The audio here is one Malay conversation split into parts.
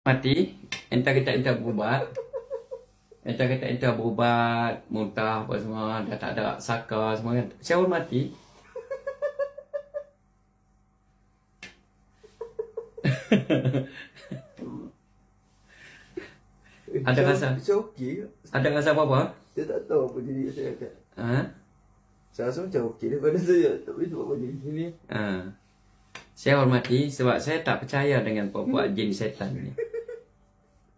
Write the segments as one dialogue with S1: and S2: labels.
S1: Mati, entah kata entah berubat. Entah kata entah berubat, muntah apa semua, dah tak ada saka semua kan. Saya hormati. Ada rasa?
S2: Saya okey.
S1: Ada rasa apa-apa?
S2: Saya tak tahu apa jadi saya kat.
S1: Ha?
S2: Saya rasa macam okey daripada saya. Tak boleh buat apa jadi sini.
S1: Ha. Saya hormati sebab saya tak percaya dengan buat jin setan ni.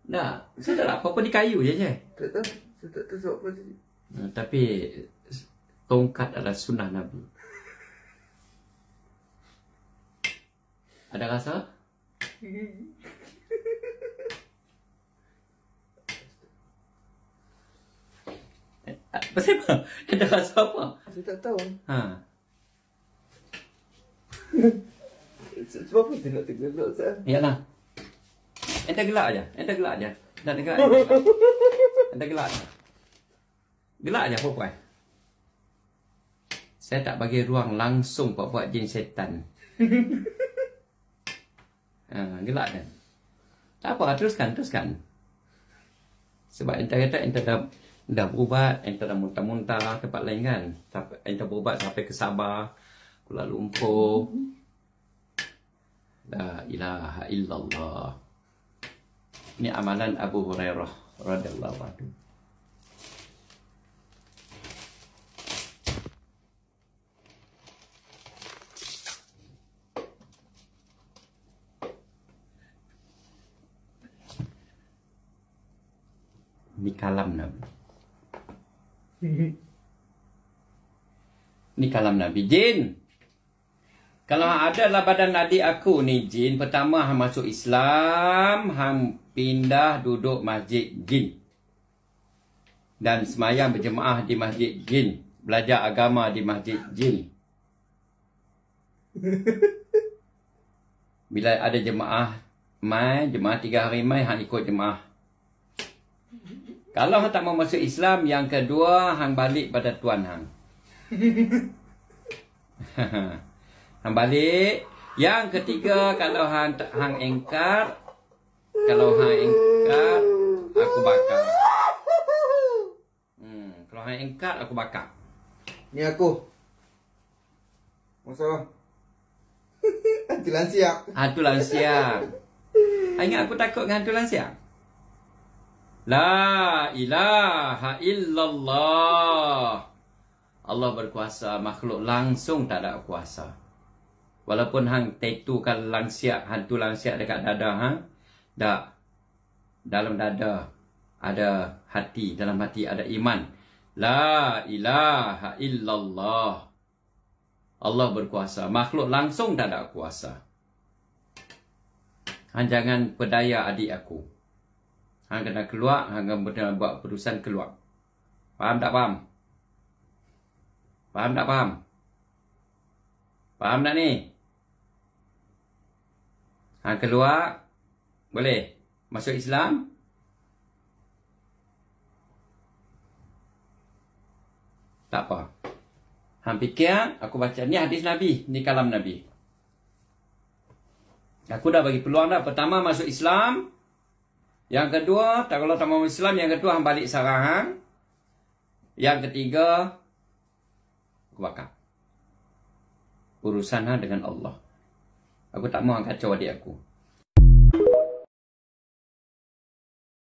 S1: Nah, saya tak nak apa-apa di kayu je je.
S2: Tak tahu. Saya tak tahu sebab apa tadi.
S1: Tapi tongkat adalah sunnah Nabi. Ada rasa? Pasal apa? Ada rasa apa?
S2: Saya tak tahu.
S1: Ha.
S2: Sebab apa dia nak tergelak saya?
S1: Yalah. Ente gelak aja. Ente gelak aja. Tak gelak. Ente gelak aja. Gelak aja perempuan. Saya tak bagi ruang langsung buat jin setan. Gelak kan? Tak apa, teruskan. Sebab ente kata ente dah berubat, ente dah muntah-muntah tempat lain kan. Ente berubat sampai ke Sabah, Kuala Lumpur. La ilaha illallah. Ini amalan Abu Hurairah radhiyallahu anhu. Ini kalam Nabi. Ini kalam Nabi. Jin. Kalau adalah badan adik aku ni jin, pertama hang masuk Islam, hang pindah duduk masjid jin. Dan semayang berjemaah di masjid jin. Belajar agama di masjid jin. Bila ada jemaah mai, jemaah 3 hari mai, hang ikut jemaah. Kalau hang tak mau masuk Islam, yang kedua, hang balik pada tuan hang. Hang balik. Yang ketiga, kalau hang engkar, aku bakar. Kalau hang engkar, aku bakar.
S2: Ni aku. Masa. Hantu lansia.
S1: Hantu lansia. Ingat aku takut dengan hantu lansia? La ilaha illallah. Allah berkuasa, makhluk langsung tak ada kuasa. Walaupun hang tatukan lansia, hantu lansia dekat dada hang, dak dalam dada ada hati, dalam hati ada iman. La ilaha illallah. Allah berkuasa, makhluk langsung tak ada kuasa. Hang jangan perdaya adik aku. Hang kena keluar, hang kena buat keputusan keluar. Faham tak faham? Faham tak faham? Faham tak ni? Hang keluar, boleh masuk Islam. Tak apa. Hang fikir, aku baca ni hadis Nabi, ni kalam Nabi. Aku dah bagi peluang dah. Pertama masuk Islam. Yang kedua, kalau tak mau Islam, yang kedua hang balik sarang hang. Yang ketiga, aku bakar. Urusan hang dengan Allah. Aku tak mau hang kacau adik aku.